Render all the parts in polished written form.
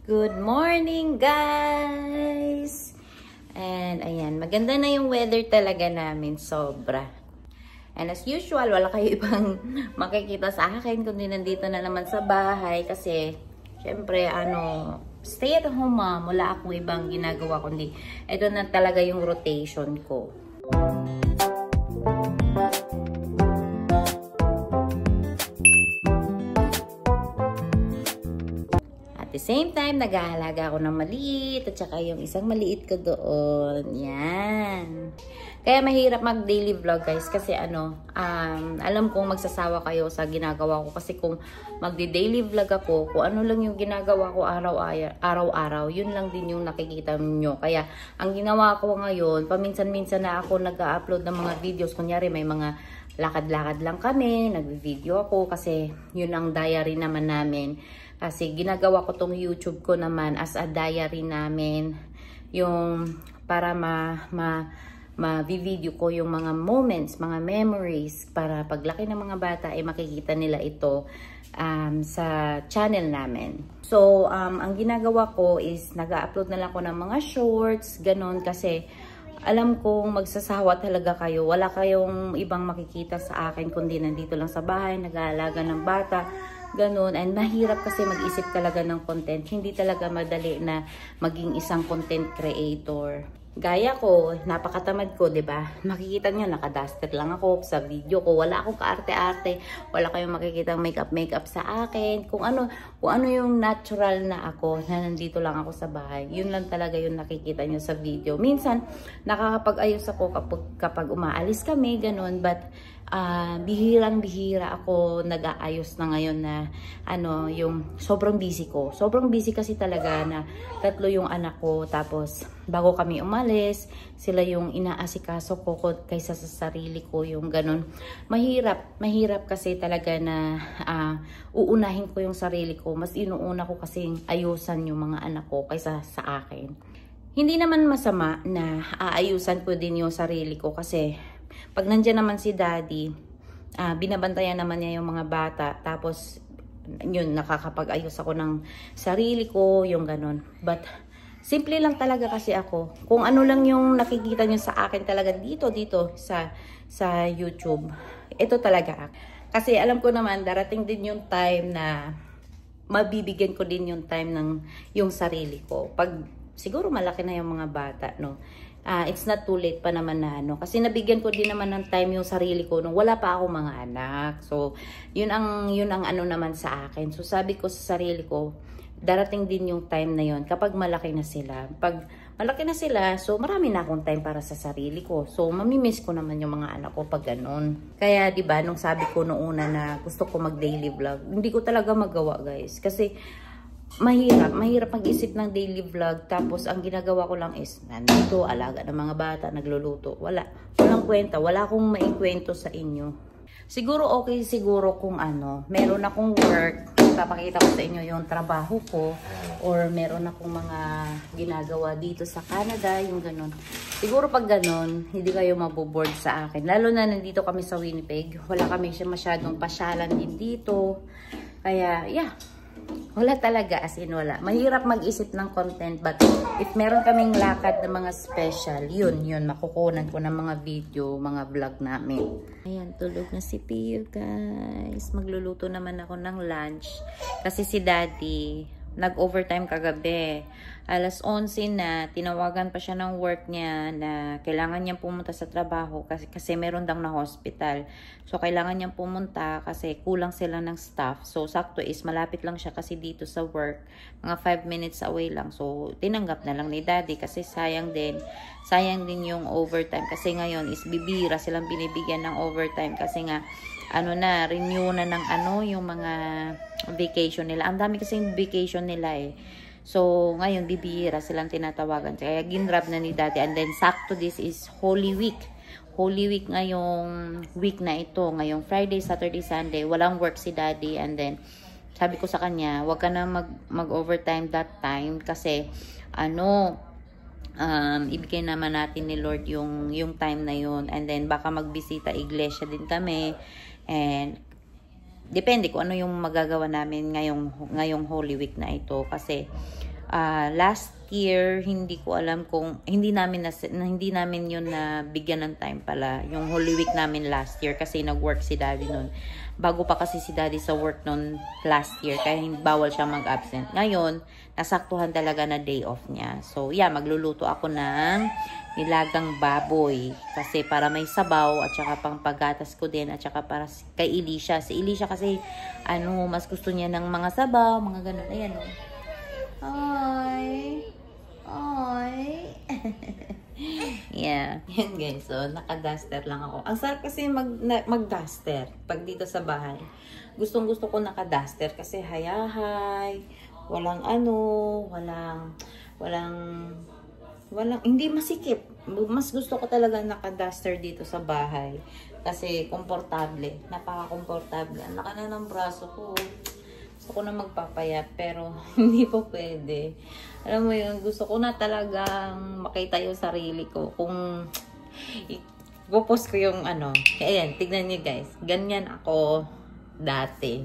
Good morning, guys! And ayan, maganda na yung weather talaga namin, sobra. And as usual, wala kayo ibang makikita sa akin kundi nandito na naman sa bahay kasi syempre, stay at home mom. Wala akong ibang ginagawa kundi ito na talaga yung rotation ko. At the same time, nag-aalaga ako ng maliit at saka yung isang maliit ko doon. Yan. Kaya mahirap mag-daily vlog guys kasi alam kong magsasawa kayo sa ginagawa ko kasi kung magdi-daily vlog ako, kung ano lang yung ginagawa ko araw-araw, yun lang din yung nakikita nyo. Kaya ang ginawa ko ngayon, paminsan-minsan na ako nag-upload ng mga videos. Kunyari may mga lakad-lakad lang kami, nag-video ako kasi yun ang diary naman namin. Kasi ginagawa ko tong YouTube ko naman as a diary namin. Yung para ma-video ko yung mga moments, mga memories. Para paglaki ng mga bata ay makikita nila ito sa channel namin. So, ang ginagawa ko is nag-upload na lang ako ng mga shorts, ganun. Kasi alam kong magsasawa talaga kayo. Wala kayong ibang makikita sa akin kundi nandito lang sa bahay, nag-aalaga ng bata. Ganun. And mahirap kasi mag-isip talaga ng content. Hindi talaga madali na maging isang content creator. Gaya ko, napakatamad ko, 'di ba? Makikita niyo naka-duster lang ako sa video ko. Wala akong kaarte-arte. Wala kayong makikitang makeup sa akin. Kung ano yung natural na ako, na nandito lang ako sa bahay. Yun lang talaga yung nakikita niyo sa video. Minsan nakakapag-ayos ako kapag umaalis kami, ganun, but bihirang-bihira ako nag-aayos na ngayon na yung sobrang busy ko. Sobrang busy kasi talaga na 3 yung anak ko. Tapos bago kami umalis, sila yung inaasikaso ko kaysa sa sarili ko, yung ganun. Mahirap kasi talaga na uunahin ko yung sarili ko. Mas inuuna ko kasing ayusan yung mga anak ko kaysa sa akin. Hindi naman masama na aayusan ko din yung sarili ko kasi pag nandiyan naman si daddy, binabantayan naman niya yung mga bata. Tapos, yun, nakakapag-ayos ako ng sarili ko, yung ganun. But, simple lang talaga kasi ako. Kung ano lang yung nakikita niyo sa akin talaga dito sa YouTube. Ito talaga. Kasi alam ko naman, darating din yung time na mabibigyan ko din yung time ng yung sarili ko. Pag siguro malaki na yung mga bata, no? It's not too late pa naman na kasi nabigyan ko din naman ng time yung sarili ko nung wala pa ako mga anak. So, yun ang naman sa akin. So, sabi ko sa sarili ko, darating din yung time na yun kapag malaki na sila. Pag malaki na sila, so marami na akong time para sa sarili ko. So, mamimiss ko naman yung mga anak ko pag ganun. Kaya, di ba, nung sabi ko noong una na gusto ko mag-daily vlog, hindi ko talaga magawa, guys. Kasi mahirap mag-isip ng daily vlog tapos ang ginagawa ko lang is nandito, alaga ng mga bata, nagluluto. Walang kwenta, wala akong maikwento sa inyo. Siguro okay kung meron akong work, papakita ko sa inyo yung trabaho ko or meron akong mga ginagawa dito sa Canada, yung ganun. Siguro pag ganun, hindi kayo maboboard sa akin. Lalo na nandito kami sa Winnipeg, wala kami masyadong pasyalan din dito. Kaya, yeah. Wala talaga, as in wala. Mahirap mag-isip ng content, but if meron kaming lakad na mga special, yun, makukunan ko ng mga video, mga vlog namin. Ayan, tulog na si Pio, guys. Magluluto naman ako ng lunch. Kasi si Daddy, nag-overtime kagabi. Alas 11 na, tinawagan pa siya ng work niya na kailangan niyang pumunta sa trabaho kasi meron dang na hospital. So, kailangan niyang pumunta kasi kulang sila ng staff. So, sakto is malapit lang siya kasi dito sa work. Mga 5 minutes away lang. So, tinanggap na lang ni Daddy kasi sayang din yung overtime. Kasi ngayon is bibira silang binibigyan ng overtime kasi nga renew na ng yung mga vacation nila. Ang dami kasing vacation nila eh. So, ngayon, bibihira silang tinatawagan. Kaya, ginrab na ni Daddy. And then, sakto this is Holy Week. Holy Week ngayong week na ito. Ngayong Friday, Saturday, Sunday. Walang work si Daddy. And then, sabi ko sa kanya, wag ka na mag-overtime that time. Kasi, ibigay naman natin ni Lord yung time na yun. And then, baka magbisita iglesia din kami. And, depende kung ano yung magagawa namin ngayong Holy Week na ito. Kasi, last year, hindi ko alam kung, hindi namin yun na bigyan ng time pala. Yung Holy Week namin last year kasi nag-work si Daddy nun. Bago pa kasi si Daddy sa work nun last year, kaya bawal siya mag-absent. Ngayon, nasaktuhan talaga na day off niya. So, yeah, magluluto ako ng nilagang baboy. Kasi para may sabaw, at saka pang paggatas ko din, at saka para kay Elisha. Si Elisha kasi, mas gusto niya ng mga sabaw, mga ganun. Ayan, oh. Ay. Yeah. Yan guys. So, naka-duster lang ako. Ang sarap kasi mag-duster pag dito sa bahay. Gustong gusto ko naka-duster kasi hayahay. Walang hindi masikip. Mas gusto ko talaga naka-duster dito sa bahay. Kasi komportable. Napaka-komportable. Ang laki na ng braso ko. Gusto ko na magpapayat pero hindi po pwede. Alam mo yun, gusto ko na talagang makita yung sarili ko. Kung ipopost ko yung ayan, tignan niyo guys. Ganyan ako dati.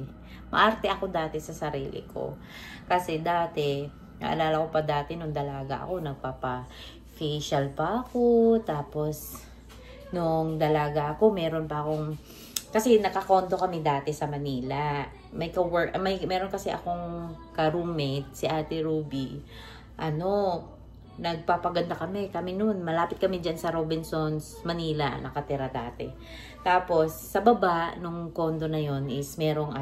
Maarte ako dati sa sarili ko. Kasi dati, naalala ko pa dati nung dalaga ako, nagpapa-facial pa ako. Tapos, nung dalaga ako, meron pa akong kasi nakakondo kami dati sa Manila. Meron kasi akong ka-roommate, si Ate Ruby. Nagpapaganda kami. Kami noon, malapit kami dyan sa Robinsons, Manila, nakatira dati. Tapos, sa baba, nung condo na yon is merong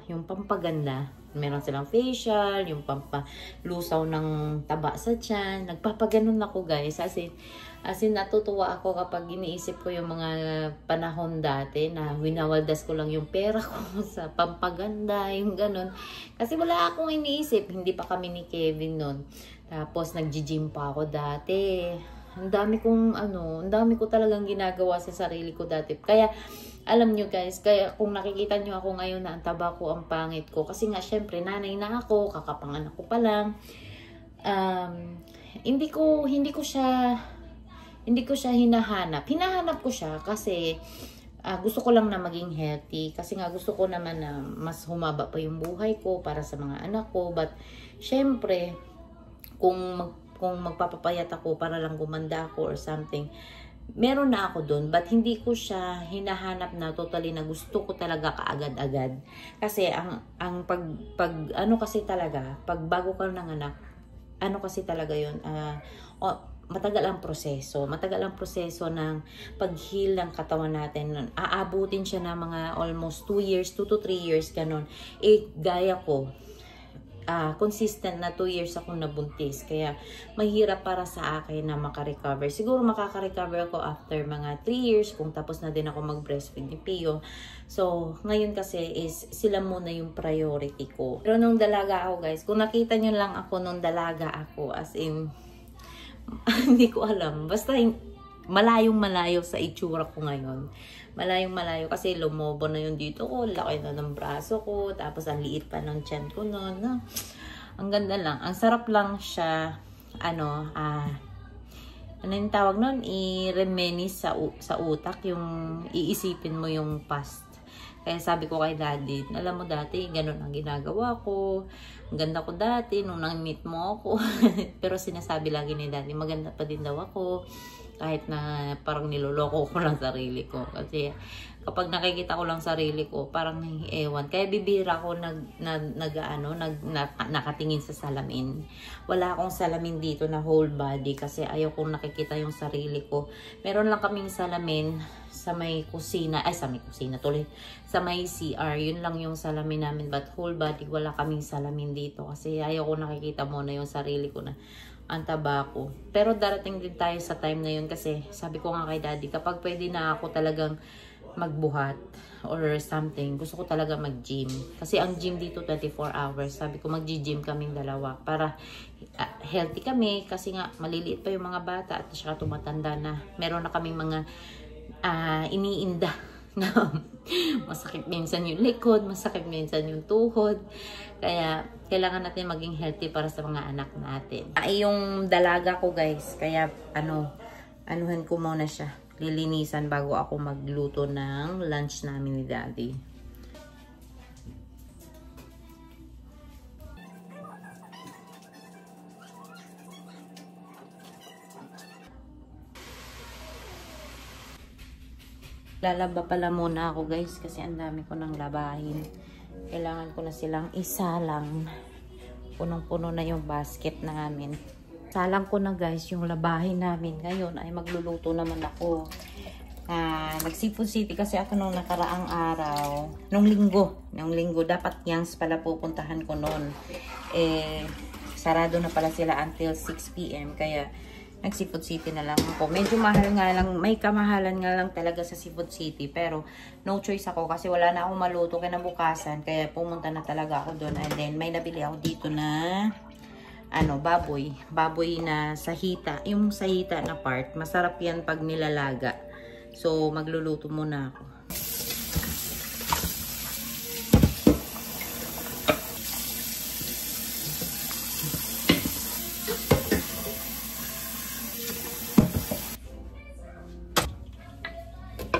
yung pampaganda. Meron silang facial, yung pampalusaw ng taba sa tiyan. Nagpapaganon ako guys. As in, natutuwa ako kapag iniisip ko yung mga panahon dati na winawaldas ko lang yung pera ko sa pampaganda, yung ganun. Kasi wala akong iniisip. Hindi pa kami ni Kevin nun. Tapos, nag-gym pa ako dati. Ang dami ko talagang ginagawa sa sarili ko dati. Kaya, alam nyo guys, kung nakikita nyo ako ngayon na ang taba ko, ang pangit ko. Kasi nga, syempre, nanay na ako, kakapanganak ko pa lang. Hindi ko siya hinahanap. Hinahanap ko siya kasi gusto ko lang na maging healthy. Kasi nga gusto ko naman na mas humaba pa yung buhay ko para sa mga anak ko. But, syempre, kung magpapapayat ako para lang gumanda ako or something, meron na ako dun. But, hindi ko siya hinahanap na totally na gusto ko talaga kaagad-agad. Kasi, kasi talaga, pag bago ka ng anak, kasi talaga yun, matagal ang proseso. Matagal ang proseso ng pag-heal ng katawan natin. Aabutin siya ng mga almost 2 years, 2 to 3 years, ganun. Gaya ko, consistent na 2 years akong nabuntis. Kaya, mahirap para sa akin na makarecover. Siguro makaka-recover ako after mga 3 years kung tapos na din ako mag-breastfeed ni Pio. So, ngayon kasi is sila muna yung priority ko. Pero nung dalaga ako guys, kung nakita nyo lang ako nung dalaga ako, as in, hindi ko alam. Basta malayong-malayo sa itsura ko ngayon. Malayong-malayo kasi lumobo na yung dito ko. Laki na ng braso ko. Tapos ang liit pa ng tiyan ko noon. Ang ganda lang. Ang sarap lang siya. Ano yung tawag noon? I-reminisce sa utak. Yung iisipin mo yung past. Kaya sabi ko kay Daddy, alam mo dati, ganun ang ginagawa ko. Ang ganda ko dati, nung nang-meet mo ako. Pero sinasabi lagi ni Daddy, maganda pa din daw ako. Kahit na parang niloloko ko lang sarili ko. Kasi kapag nakikita ko lang sarili ko, parang ewan. Kaya bibira ko nakatingin sa salamin. Wala akong salamin dito na whole body kasi ayaw kong nakikita yung sarili ko. Meron lang kaming salamin sa may kusina, sa may CR, yun lang yung salamin namin, but whole body, wala kaming salamin dito, kasi ayaw ko nakikita muna yung sarili ko na ang taba ko. Pero darating din tayo sa time na yun, kasi sabi ko nga kay Daddy, kapag pwede na ako talagang magbuhat or something, gusto ko talaga mag-gym. Kasi ang gym dito 24 hours. Sabi ko mag-gym kaming dalawa para healthy kami, kasi nga maliliit pa yung mga bata at saka tumatanda na. Meron na kaming mga iniinda na masakit minsan yung likod, masakit minsan yung tuhod. Kaya kailangan natin maging healthy para sa mga anak natin. Yung dalaga ko guys, kaya anuhan ko muna siya, lilinisan bago ako magluto ng lunch namin ni Daddy. Lalaba pala muna ako guys kasi ang dami ko nang labahin. Kailangan ko na silang isalang. Punong-puno na yung basket namin. Salang ko na guys yung labahin namin. Ngayon ay magluluto naman ako. Nag-Seafood City kasi ako nung nakaraang araw. Nung linggo. Dapat Yangs pala pupuntahan ko noon. Sarado na pala sila until 6 PM. Kaya nag-Seafood City na lang ako. Medyo mahal nga lang, may kamahalan nga lang talaga sa Seafood City. Pero no choice ako kasi wala na akong maluto kinabukasan. Kaya pumunta na talaga ako doon. And then may nabili ako dito na baboy. Baboy na sahita. Yung sahita na part, masarap yan pag nilalaga. So magluluto muna ako.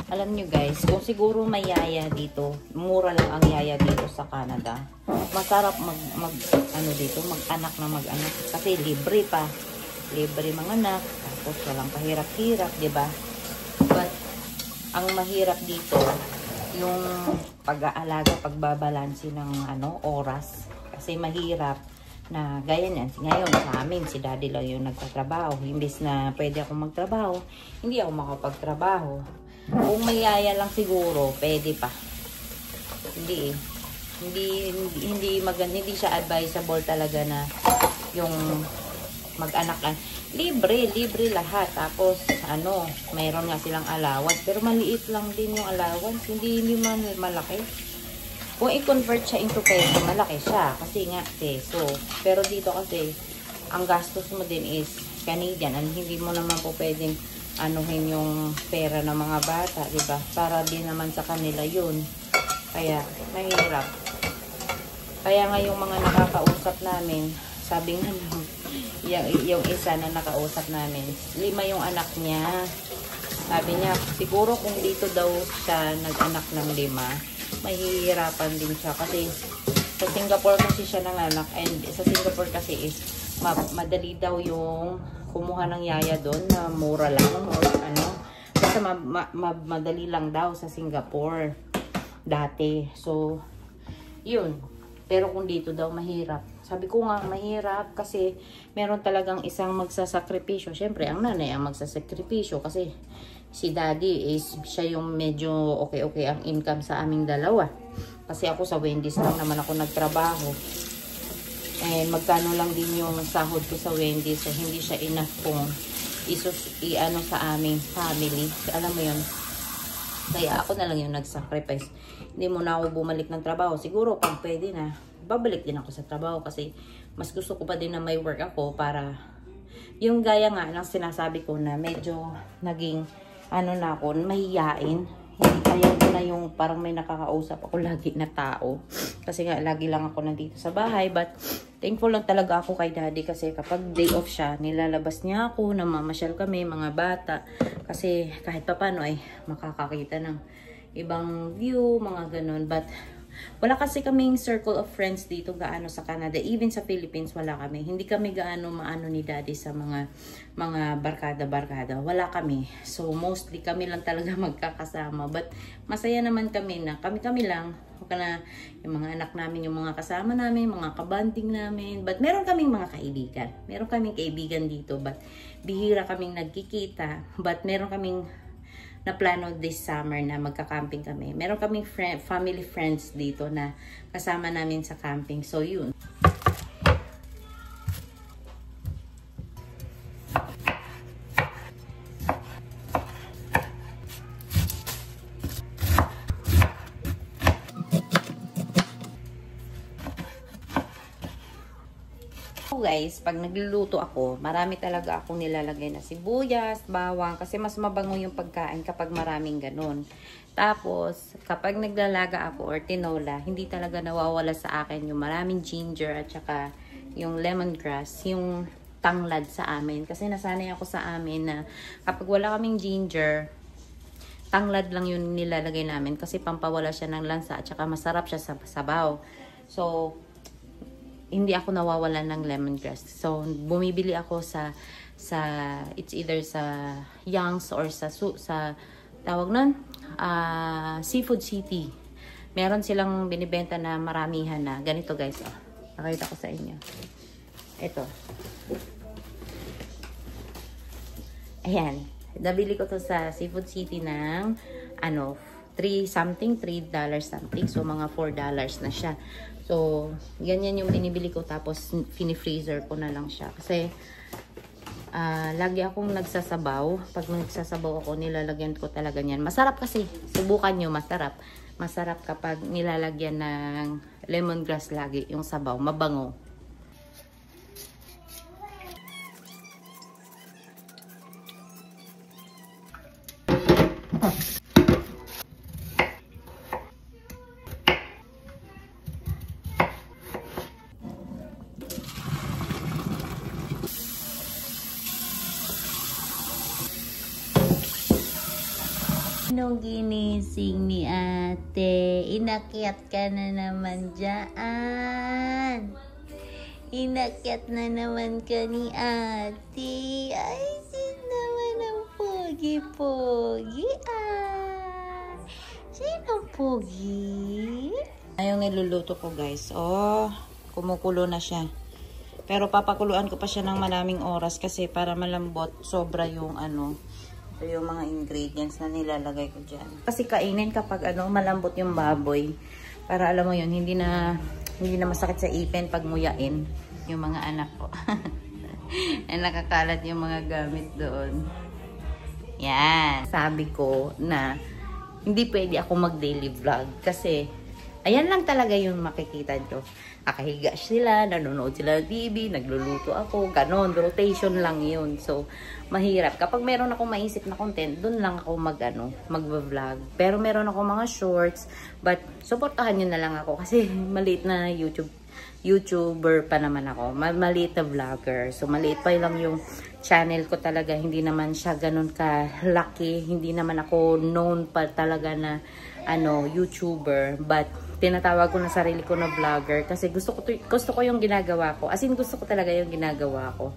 Alam nyo guys, kung siguro may yaya dito, mura lang ang yaya dito sa Canada. Masarap mag-anak na mag-anak. Kasi libre pa. Libre mga anak. Tapos walang pahirap-hirap, diba? But, ang mahirap dito, yung pag-aalaga, pagbabalansi ng oras. Kasi mahirap na gaya niyan. Ngayon sa amin, si daddy lang yung nagtatrabaho. Imbis na pwede akong magtrabaho, hindi ako makapagtrabaho. Kung may yaya lang siguro, pwede pa. Hindi siya advisable talaga na yung mag-anak. Libre lahat. Tapos, mayroon nga silang allowance. Pero maliit lang din yung allowance. Hindi man malaki. Kung i-convert siya into peso, malaki siya. Kasi nga, peso. Pero dito kasi, ang gastos mo din is Canadian. Hindi mo naman po pwedeng anuhin yung pera ng mga bata, diba? Para din naman sa kanila yun. Kaya, mahirap. Kaya nga yung mga nakakausap namin, sabi nga yung isa na nakausap namin, 5 yung anak niya. Sabi niya, siguro kung dito daw siya nag-anak ng 5, mahihirapan din siya. Kasi sa Singapore kasi siya nanganak, and sa Singapore kasi is madali daw yung kumuha ng yaya doon na mura lang or basta madali lang daw sa Singapore dati. So yun, pero kung dito daw mahirap. Sabi ko nga mahirap kasi meron talagang isang magsasakripisyo. Syempre ang nanay ang magsasakripisyo kasi si daddy is siya yung medyo okay ang income sa aming dalawa. Kasi ako sa Wendy's lang naman ako nagtrabaho. Magkano lang din yung sahod ko sa Wendy's, so hindi siya enough kung sa aming family. Alam mo yun, kaya ako na lang yung nag-sacrifice. Hindi muna ako bumalik ng trabaho. Siguro pag pwede na, babalik din ako sa trabaho kasi mas gusto ko pa din na may work ako para yung gaya nga ng sinasabi ko na medyo naging na ako, mahiyain. Ayaw ko na yung parang may nakakausap ako lagi na tao. Kasi nga, lagi lang ako nandito sa bahay. But, thankful lang talaga ako kay daddy kasi kapag day off siya, nilalabas niya ako, namamasyal kami, mga bata. Kasi kahit papano ay makakakita ng ibang view, mga ganun. But, wala kasi kaming circle of friends dito gaano sa Canada. Even sa Philippines, wala kami. Hindi kami gaano maano ni daddy sa mga barkada-barkada. Wala kami. So, mostly kami lang talaga magkakasama. But, masaya naman kami na kami-kami lang. Na yung mga anak namin, yung mga kasama namin, mga kabanding namin. But, meron kaming mga kaibigan. Meron kaming kaibigan dito. But, bihira kaming nagkikita. But, meron kaming na plano this summer na magka-camping kami. Meron kaming family friends dito na kasama namin sa camping. So, yun. Guys, pag nagluluto ako, marami talaga akong nilalagay na sibuyas, bawang, kasi mas mabango yung pagkain kapag maraming ganun. Tapos, kapag naglalaga ako or tinola, hindi talaga nawawala sa akin yung maraming ginger at saka yung lemongrass, yung tanglad sa amin. Kasi nasanay ako sa amin na kapag wala kaming ginger, tanglad lang yung nilalagay namin kasi pampawala siya ng lansa at saka masarap siya sa sabaw. So, hindi ako nawawalan ng lemongrass. So, bumibili ako sa it's either sa Yangs or sa tawag nun, Seafood City. Meron silang binibenta na maramihan na. Ganito guys, oh. Nakita ko sa inyo. Ito. Ayan. Nabili ko to sa Seafood City ng $3 something. So, mga $4 na siya. So, ganyan yung binibili ko. Tapos, fini-freezer ko na lang siya. Kasi, lagi akong nagsasabaw. Pag nagsasabaw ako, nilalagyan ko talaga niyan. Masarap kasi. Subukan nyo, masarap. Masarap kapag nilalagyan ng lemongrass lagi yung sabaw. Mabango. Nung ginising ni ate, inakyat ka na naman dyan. Inakyat na naman ka ni ate. Ay, sin naman ang pogi-pogi. Sino pogi? Ayong niluluto ko guys. Oh, kumukulo na siya. Pero papakuluan ko pa siya ng maraming oras kasi para malambot, sobra yung ito yung mga ingredients na nilalagay ko dyan. Kasi kainin kapag malambot yung baboy. Para alam mo yun, hindi na masakit sa ipin pag nguyain yung mga anak ko. Nakakalat yung mga gamit doon. Yan. Sabi ko na hindi pwede ako mag-daily vlog. Kasi ayan lang talaga yung makikita nyo. Nakahiga sila, nanonood sila ng TV, nagluluto ako, ganon, rotation lang yun. So, mahirap. Kapag meron akong maisip na content, dun lang ako mag-vlog. Pero meron ako mga shorts, but supportahan nyo na lang ako kasi maliit na YouTuber pa naman ako. Maliit na vlogger. So, maliit pa lang yung channel ko talaga. Hindi naman siya ganun ka-lucky. Hindi naman ako known pa talaga na YouTuber. But, tinatawag ko na sarili ko na vlogger kasi gusto ko yung ginagawa ko. As in, gusto ko talaga yung ginagawa ko.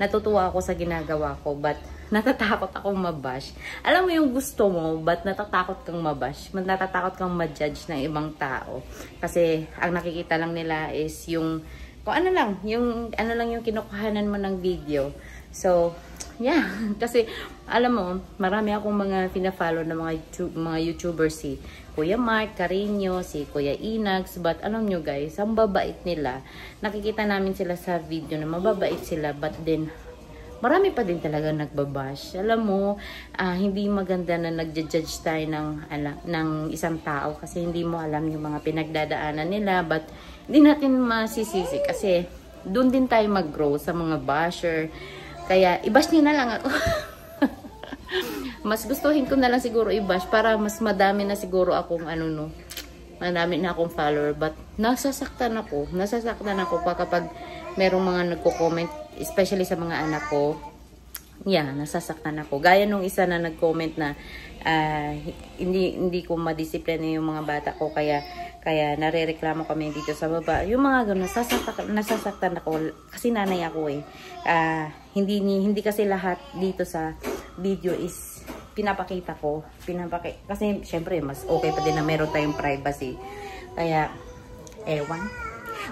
Natutuwa ako sa ginagawa ko, but natatakot akong mabash. Alam mo yung gusto mo, but natatakot kang mabash. Natatakot kang ma-judge ng ibang tao. Kasi ang nakikita lang nila is yung kung ano lang yung kinukuhanan mo ng video. So, yeah, kasi alam mo, marami akong mga pina-follow na mga YouTubers, si Kuya Mark Carino, si Kuya Inags, but alam nyo guys, ang babait nila. Nakikita namin sila sa video na mababait sila, but then marami pa din talaga nagbabash. Alam mo, hindi maganda na nagja-judge tayo ng isang tao kasi hindi mo alam yung mga pinagdadaanan nila, but hindi natin masisisi kasi doon din tayo mag-grow sa mga basher. Kaya, i-bash niyo na lang ako. Mas gustuhin ko na lang siguro i-bash para mas madami na siguro akong madami na akong follower. But, nasasaktan ako kapag merong mga nagko-comment, especially sa mga anak ko. Yeah, nasasaktan ako. Gaya nung isa na nag-comment na hindi ko madisiplina yung mga bata ko, kaya narereklamo kami dito sa baba. Yung mga ganun, nasasaktan ako kasi nanay ako eh. Hindi kasi lahat dito sa video is pinapakita ko. Kasi syempre mas okay pa din na meron tayong privacy. Kaya, ewan.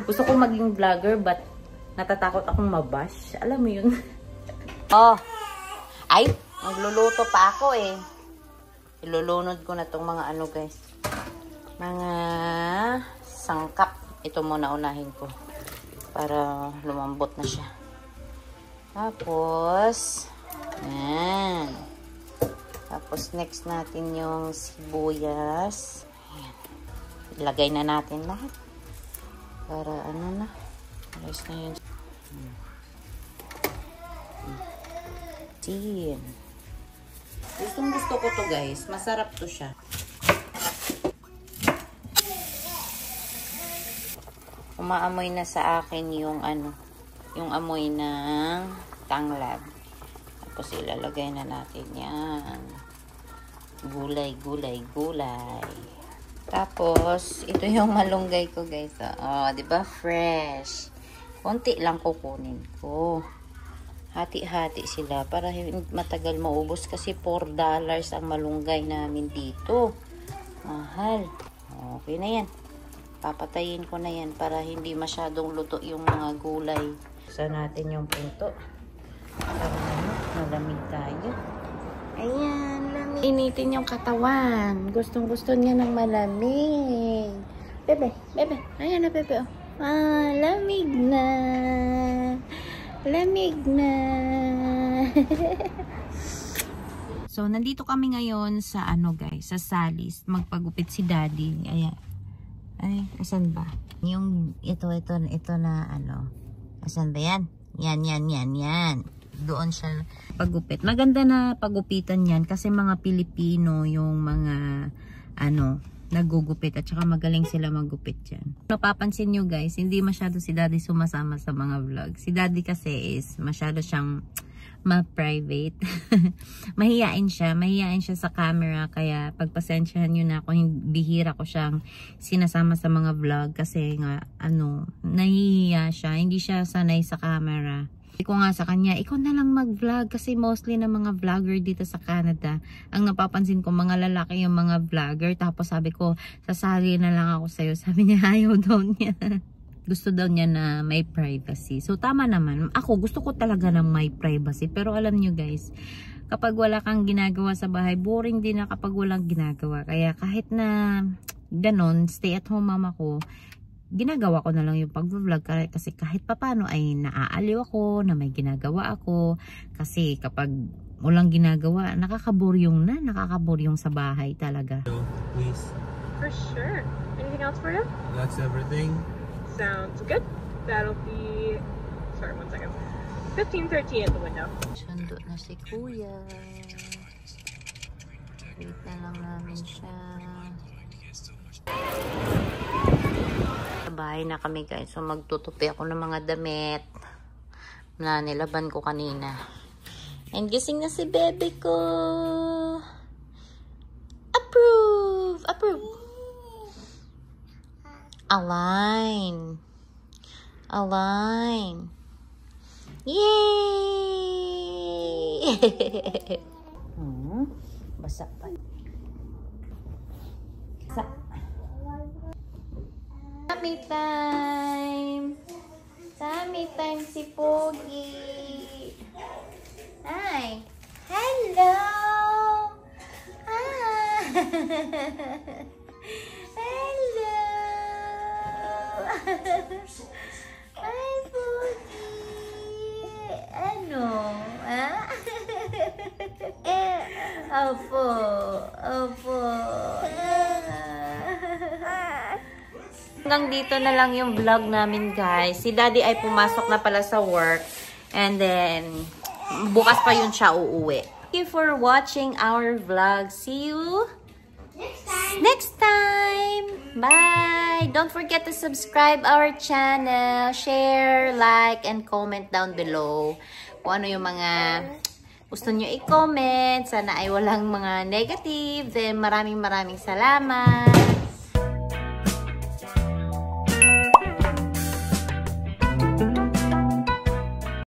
Gusto ko maging vlogger but natatakot akong mabash. Alam mo yun? Oh! Ay! Magluluto pa ako eh. Ilulunod ko na tong mga guys. Mga sangkap. Ito muna unahin ko. Para lumambot na siya. Tapos, yan. Tapos, next natin yung sibuyas. Ayan. Ilagay na natin lahat. Para na. Alis na yun. Sin. Gusto ko to guys. Masarap to siya. Umaamoy na sa akin yung yung amoy ng tanglad. Tapos ilalagay na natin yan. Gulay. Tapos, ito yung malunggay ko guys. Oh, 'di ba? Fresh. Konti lang kukunin ko. At hati-hati sila para matagal maubos kasi $4 ang malunggay namin dito. Mahal. Okay na yan. Papatayin ko na yan para hindi masyadong luto yung mga gulay. Buksan natin yung pinto. Para malamig tayo. Ayan, lamig. Initin yung katawan. Gustong-gusto niya ng malamig. Bebe, bebe. Ayan na, bebe. Ah, lamig na. Lamig na. So, nandito kami ngayon sa guys, sa Sally's. Magpagupit si Daddy. Ayan. Ay, asan ba? Yung ito na Asan ba yan? Yan. Doon siya pagupit. Maganda na pagupitan yan kasi mga Pilipino yung mga nagugupit at saka magaling sila magupit yan. Napapansin nyo guys, hindi masyado si Daddy sumasama sa mga vlog. Si Daddy kasi is masyado siyang ma-private. Mahiyain siya sa camera, kaya pagpasensyahan nyo na kung bihira ko siyang sinasama sa mga vlog kasi nga nahihiya siya, hindi siya sanay sa camera. Ko nga sa kanya, ikaw na lang mag-vlog kasi mostly na mga vlogger dito sa Canada, ang napapansin ko mga lalaki yung mga vlogger, tapos sabi ko sasali na lang ako sa'yo, sabi niya ayaw daw niya. Gusto daw niya na may privacy. So tama naman, ako gusto ko talaga ng may privacy, pero alam nyo guys, kapag wala kang ginagawa sa bahay, boring din na kapag walang ginagawa, kaya kahit na ganon, stay at home mama ko, ginagawa ko na lang yung pag-vlog kasi kahit papano ay naaaliw ako na may ginagawa ako, kasi kapag walang ginagawa nakakabor yung sa bahay talaga. Please. For sure. Anything else for you? That's everything. Sounds good. That'll be, sorry, 1 second. 15:30 at the window. Sundo na si Kuya. Wait na lang namin siya. Sa bahay na kami guys, so magtutupi ako ng mga damit na nilaban ko kanina. And gising na si bebe ko. Approve. Align. Yay! Basa pa. Tummy time si Pogi. Hi. Hello. Hello. Hi, Pogi. Opo. Hanggang dito na lang yung vlog namin guys. Si Daddy ay pumasok na pala sa work. And then, bukas pa yun siya uuwi. Thank you for watching our vlog. See you next time. Bye. Don't forget to subscribe our channel. Share, like, and comment down below. Kung ano yung mga gusto nyo i-comment. Sana ay walang mga negative. Then maraming salamat.